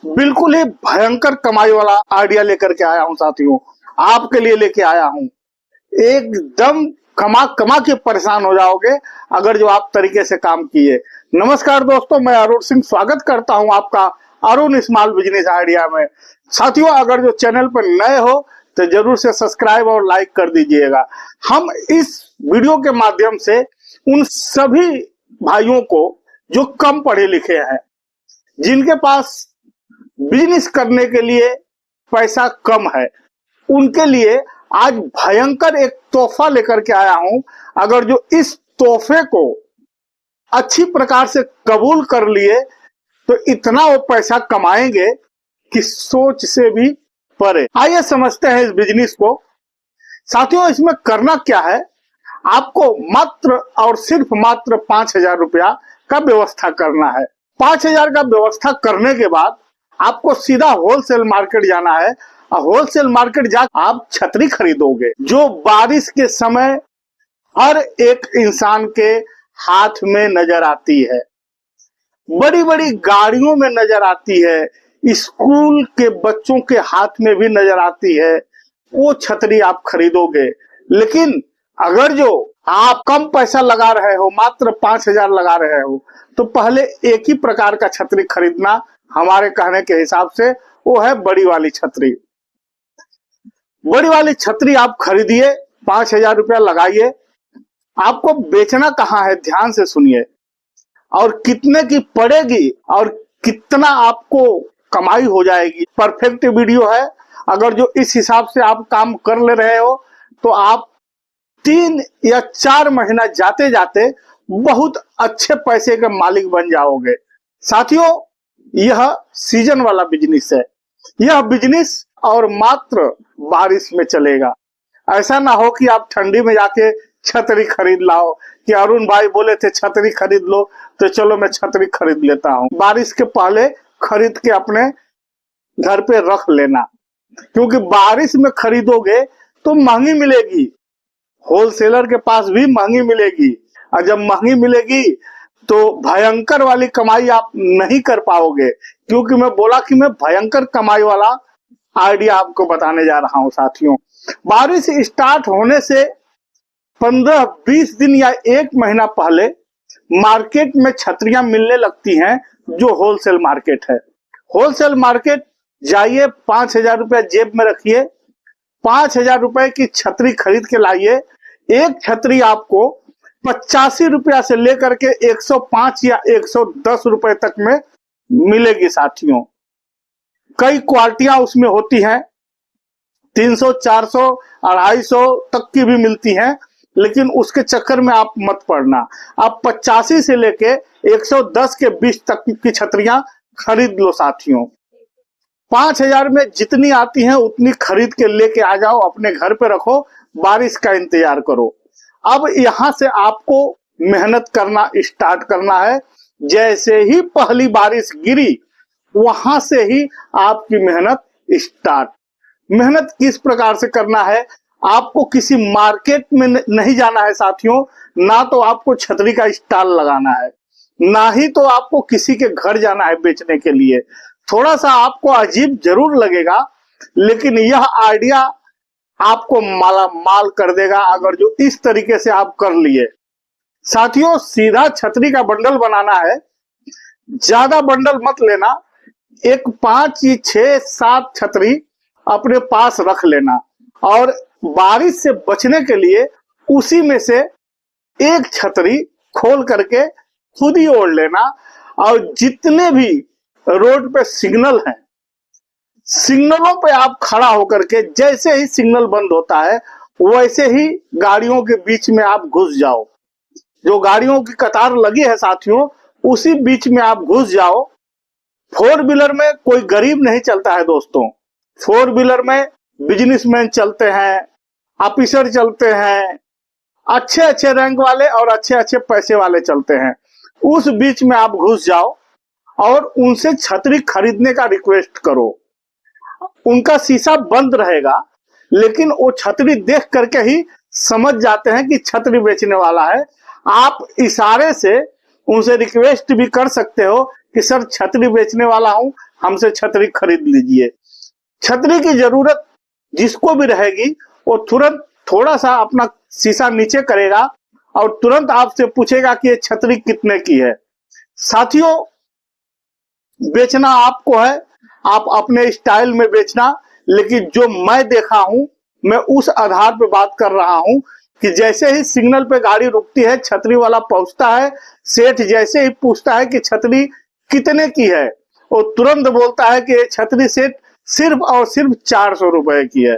बिल्कुल ही भयंकर कमाई वाला आइडिया लेकर के आया हूं साथियों, आपके लिए लेके आया हूं। एकदम कमा कमा के परेशान हो जाओगे अगर जो आप तरीके से काम किए। नमस्कार दोस्तों, मैं अरुण सिंह स्वागत करता हूं आपका अरुण स्मॉल बिजनेस आइडिया में। साथियों, अगर जो चैनल पर नए हो तो जरूर से सब्सक्राइब और लाइक कर दीजिएगा। हम इस वीडियो के माध्यम से उन सभी भाइयों को जो कम पढ़े लिखे हैं, जिनके पास बिजनेस करने के लिए पैसा कम है, उनके लिए आज भयंकर एक तोहफा लेकर के आया हूं। अगर जो इस तोहफे को अच्छी प्रकार से कबूल कर लिए तो इतना वो पैसा कमाएंगे कि सोच से भी परे। आइए समझते हैं इस बिजनेस को। साथियों, इसमें करना क्या है, आपको मात्र और सिर्फ मात्र 5,000 रुपया का व्यवस्था करना है। 5,000 का व्यवस्था करने के बाद आपको सीधा होलसेल मार्केट जाना है और होलसेल मार्केट जाकर आप छतरी खरीदोगे, जो बारिश के समय हर एक इंसान के हाथ में नजर आती है, बड़ी बड़ी गाड़ियों में नजर आती है, स्कूल के बच्चों के हाथ में भी नजर आती है। वो छतरी आप खरीदोगे। लेकिन अगर जो आप कम पैसा लगा रहे हो, मात्र 5,000 लगा रहे हो, तो पहले एक ही प्रकार का छतरी खरीदना हमारे कहने के हिसाब से, वो है बड़ी वाली छतरी। बड़ी वाली छतरी आप खरीदिए, 5,000 रुपया लगाइए। आपको बेचना कहाँ है, ध्यान से सुनिए, और कितने की पड़ेगी और कितना आपको कमाई हो जाएगी, परफेक्ट वीडियो है। अगर जो इस हिसाब से आप काम कर ले रहे हो तो आप 3 या 4 महीना जाते जाते बहुत अच्छे पैसे के मालिक बन जाओगे। साथियों, यह सीजन वाला बिजनेस है। यह बिजनेस और मात्र बारिश में चलेगा। ऐसा ना हो कि आप ठंडी में जाके छतरी खरीद लाओ कि अरुण भाई बोले थे छतरी खरीद लो, तो चलो मैं छतरी खरीद लेता हूं। बारिश के पहले खरीद के अपने घर पे रख लेना, क्योंकि बारिश में खरीदोगे तो महंगी मिलेगी, होलसेलर के पास भी महंगी मिलेगी, और जब महंगी मिलेगी तो भयंकर वाली कमाई आप नहीं कर पाओगे। क्योंकि मैं बोला कि मैं भयंकर कमाई वाला आइडिया आपको बताने जा रहा हूं। साथियों, बारिश स्टार्ट होने से 15-20 दिन या 1 महीना पहले मार्केट में छतरियां मिलने लगती हैं, जो होलसेल मार्केट है। होलसेल मार्केट जाइए, 5,000 रुपया जेब में रखिए, 5,000 रुपए की छतरी खरीद के लाइए। एक छतरी आपको 85 रुपया से लेकर के 105 या 110 रुपए तक में मिलेगी। साथियों, कई क्वालिटियां उसमें होती हैं, 300, 400, 250 तक की भी मिलती हैं, लेकिन उसके चक्कर में आप मत पड़ना। आप 85 से लेके 110 के बीच तक की छतरियां खरीद लो। साथियों, 5,000 में जितनी आती हैं उतनी खरीद के लेके आ जाओ, अपने घर पे रखो, बारिश का इंतजार करो। अब यहां से आपको मेहनत करना स्टार्ट करना है। जैसे ही पहली बारिश गिरी, वहां से ही आपकी मेहनत स्टार्ट। मेहनत किस प्रकार से करना है, आपको किसी मार्केट में नहीं जाना है साथियों, ना तो आपको छतरी का स्टॉल लगाना है, ना ही तो आपको किसी के घर जाना है बेचने के लिए। थोड़ा सा आपको अजीब जरूर लगेगा, लेकिन यह आइडिया आपको माला माल कर देगा अगर जो इस तरीके से आप कर लिए। साथियों, सीधा छतरी का बंडल बनाना है, ज्यादा बंडल मत लेना। एक 5, 6, 7 छतरी अपने पास रख लेना, और बारिश से बचने के लिए उसी में से एक छतरी खोल करके खुद ही ओढ़ लेना। और जितने भी रोड पे सिग्नल हैं, सिग्नलों पे आप खड़ा होकर के, जैसे ही सिग्नल बंद होता है वैसे ही गाड़ियों के बीच में आप घुस जाओ। जो गाड़ियों की कतार लगी है साथियों, उसी बीच में आप घुस जाओ। 4 व्हीलर में कोई गरीब नहीं चलता है दोस्तों। 4 व्हीलर में बिजनेसमैन चलते हैं, ऑफिसर चलते हैं, अच्छे अच्छे रैंक वाले और अच्छे अच्छे पैसे वाले चलते हैं। उस बीच में आप घुस जाओ और उनसे छतरी खरीदने का रिक्वेस्ट करो। उनका शीशा बंद रहेगा, लेकिन वो छतरी देख करके ही समझ जाते हैं कि छतरी बेचने वाला है। आप इशारे से उनसे रिक्वेस्ट भी कर सकते हो कि सर छतरी बेचने वाला हूं, हमसे छतरी खरीद लीजिए। छतरी की जरूरत जिसको भी रहेगी वो तुरंत थोड़ा सा अपना शीशा नीचे करेगा और तुरंत आपसे पूछेगा कि ये छतरी कितने की है। साथियों, बेचना आपको है, आप अपने स्टाइल में बेचना, लेकिन जो मैं देखा हूं मैं उस आधार पे बात कर रहा हूं कि जैसे ही सिग्नल पे गाड़ी रुकती है, छतरी वाला पहुंचता है, सेठ जैसे ही पूछता है कि छतरी कितने की है, वो तुरंत बोलता है कि ये छतरी सेठ सिर्फ और सिर्फ 400 रुपए की है।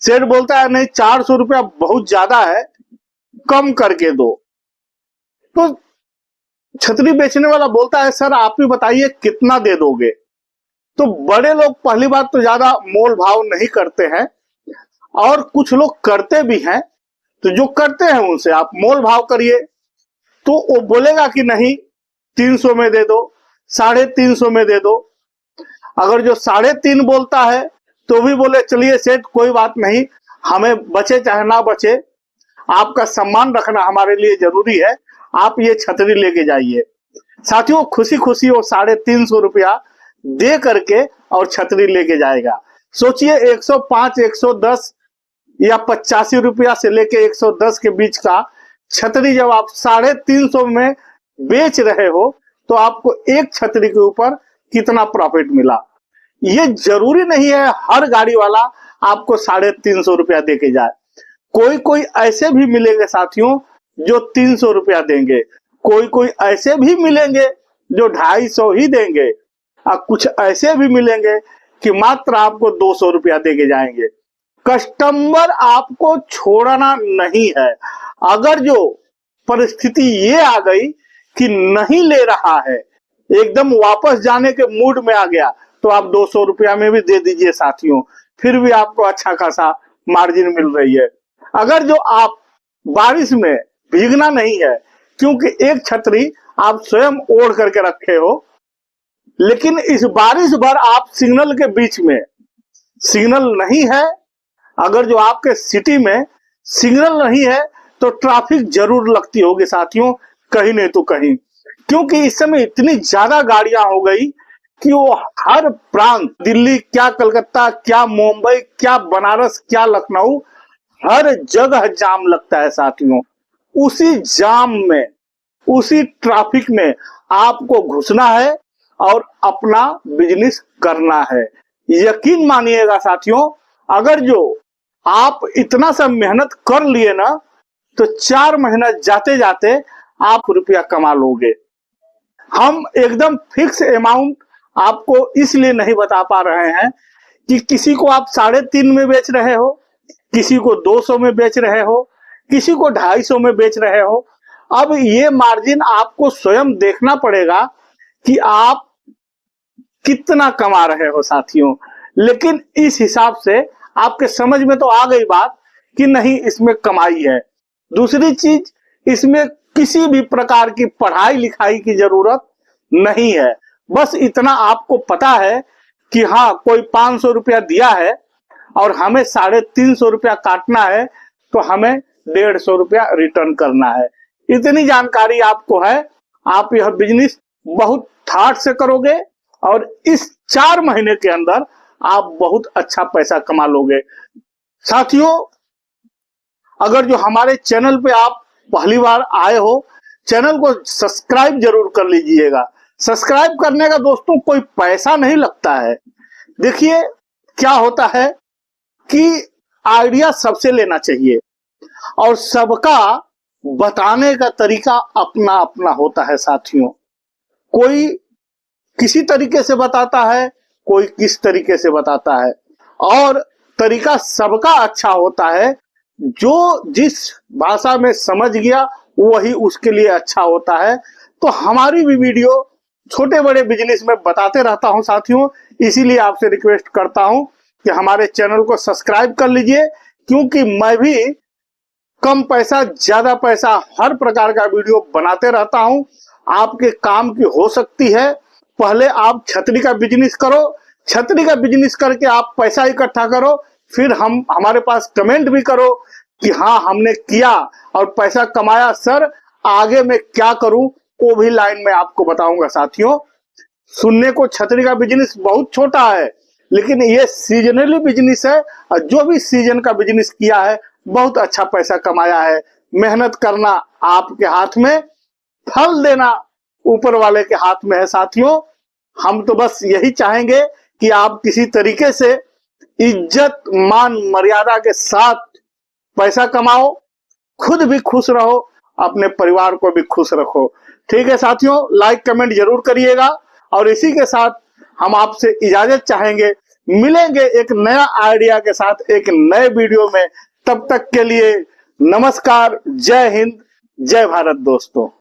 सेठ बोलता है नहीं, 400 रुपया बहुत ज्यादा है, कम करके दो। तो छतरी बेचने वाला बोलता है सर आप ही बताइए कितना दे दोगे। तो बड़े लोग पहली बात तो ज्यादा मोल भाव नहीं करते हैं, और कुछ लोग करते भी हैं। तो जो करते हैं उनसे आप मोल भाव करिए, तो वो बोलेगा कि नहीं 300 में दे दो, 350 में दे दो। अगर जो 3.5 बोलता है तो भी बोले चलिए सेठ कोई बात नहीं, हमें बचे चाहे ना बचे, आपका सम्मान रखना हमारे लिए जरूरी है, आप ये छतरी लेके जाइए। साथियों, खुशी खुशी वो 350 रुपया दे करके और छतरी लेके जाएगा। सोचिए 105, 110 या 85 रुपया से लेके 110 के बीच का छतरी जब आप 350 में बेच रहे हो तो आपको एक छतरी के ऊपर कितना प्रॉफिट मिला। ये जरूरी नहीं है हर गाड़ी वाला आपको 350 रुपया दे के जाए। कोई कोई ऐसे भी मिलेंगे साथियों जो 300 रुपया देंगे, कोई कोई ऐसे भी मिलेंगे जो 250 ही देंगे, और कुछ ऐसे भी मिलेंगे कि मात्र आपको 200 रुपया दे के जाएंगे। कस्टमर आपको छोड़ना नहीं है। अगर जो परिस्थिति ये आ गई कि नहीं ले रहा है, एकदम वापस जाने के मूड में आ गया, तो आप 200 रुपया में भी दे दीजिए साथियों, फिर भी आपको अच्छा खासा मार्जिन मिल रही है। अगर जो आप बारिश में भीगना नहीं है, क्योंकि एक छतरी आप स्वयं ओढ़ करके रखे हो, लेकिन इस बारिश भर आप सिग्नल के बीच में, सिग्नल नहीं है, अगर जो आपके सिटी में सिग्नल नहीं है तो ट्रैफिक जरूर लगती होगी साथियों, कहीं नहीं तो कहीं। क्योंकि इस समय इतनी ज्यादा गाड़ियां हो गई कि वो हर प्रांत, दिल्ली क्या कलकत्ता क्या मुंबई क्या बनारस क्या लखनऊ, हर जगह जाम लगता है साथियों। उसी जाम में, उसी ट्रैफिक में आपको घुसना है और अपना बिजनेस करना है। यकीन मानिएगा साथियों, अगर जो आप इतना सा मेहनत कर लिए ना, तो 4 महीना जाते जाते आप रुपया कमा लोगे। हम एकदम फिक्स अमाउंट आपको इसलिए नहीं बता पा रहे हैं कि किसी को आप 3.5 में बेच रहे हो, किसी को 200 में बेच रहे हो, किसी को 250 में बेच रहे हो। अब ये मार्जिन आपको स्वयं देखना पड़ेगा कि आप कितना कमा रहे हो साथियों। लेकिन इस हिसाब से आपके समझ में तो आ गई बात कि नहीं इसमें कमाई है। दूसरी चीज, इसमें किसी भी प्रकार की पढ़ाई लिखाई की जरूरत नहीं है। बस इतना आपको पता है कि हाँ कोई 500 रुपया दिया है और हमें 350 रुपया काटना है, तो हमें 150 रुपया रिटर्न करना है। इतनी जानकारी आपको है, आप यह बिजनेस बहुत ठाठ से करोगे और इस 4 महीने के अंदर आप बहुत अच्छा पैसा कमा लोगे। साथियों, अगर जो हमारे चैनल पे आप पहली बार आए हो, चैनल को सब्सक्राइब जरूर कर लीजिएगा। सब्सक्राइब करने का दोस्तों कोई पैसा नहीं लगता है। देखिए क्या होता है कि आइडिया सबसे लेना चाहिए और सबका बताने का तरीका अपना अपना होता है साथियों। कोई किसी तरीके से बताता है, कोई किस तरीके से बताता है, और तरीका सबका अच्छा होता है। जो जिस भाषा में समझ गया वही उसके लिए अच्छा होता है। तो हमारी भी वीडियो छोटे बड़े बिजनेस में बताते रहता हूं साथियों, इसीलिए आपसे रिक्वेस्ट करता हूं कि हमारे चैनल को सब्सक्राइब कर लीजिए, क्योंकि मैं भी कम पैसा ज्यादा पैसा हर प्रकार का वीडियो बनाते रहता हूं। आपके काम की हो सकती है। पहले आप छतरी का बिजनेस करो, छतरी का बिजनेस करके आप पैसा इकट्ठा करो, फिर हमारे पास कमेंट भी करो कि हाँ हमने किया और पैसा कमाया, सर आगे मैं क्या करूं वो भी लाइन में आपको बताऊंगा साथियों। सुनने को छतरी का बिजनेस बहुत छोटा है, लेकिन ये सीजनली बिजनेस है, और जो भी सीजन का बिजनेस किया है बहुत अच्छा पैसा कमाया है। मेहनत करना आपके हाथ में, फल देना ऊपर वाले के हाथ में है साथियों। हम तो बस यही चाहेंगे कि आप किसी तरीके से इज्जत मान मर्यादा के साथ पैसा कमाओ, खुद भी खुश रहो, अपने परिवार को भी खुश रखो। ठीक है साथियों, लाइक कमेंट जरूर करिएगा। और इसी के साथ हम आपसे इजाजत चाहेंगे, मिलेंगे एक नया आइडिया के साथ एक नए वीडियो में। तब तक के लिए नमस्कार, जय हिंद, जय भारत दोस्तों।